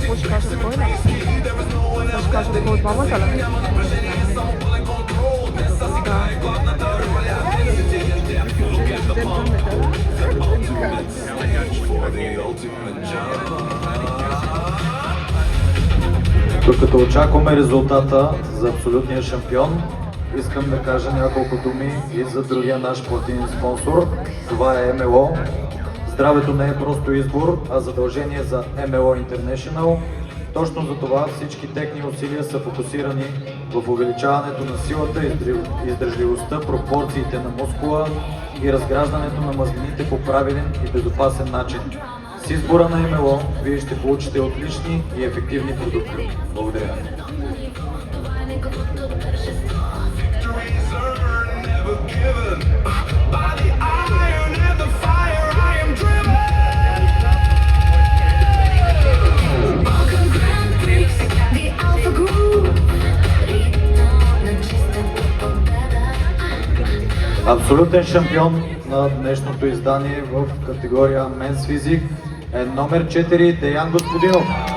какво ще кажа кой не? Ще кажа кой двамата ли? Докато очакваме резултата за абсолютния шампион, искам да кажа няколко думи и за другия наш спортивен спонсор. Това е МЛО. Здравето не е просто избор, а задължение за МЛО International. Точно за това всички техни усилия са фокусирани в увеличаването на силата, издържливостта, пропорциите на мускула и разграждането на мазнините по правилен и безопасен начин. С избора на МЛО вие ще получите отлични и ефективни продукти. Благодаря. Абсолютен шампион на днешното издание в категория Men's Physique е номер 4 Деян Господинов.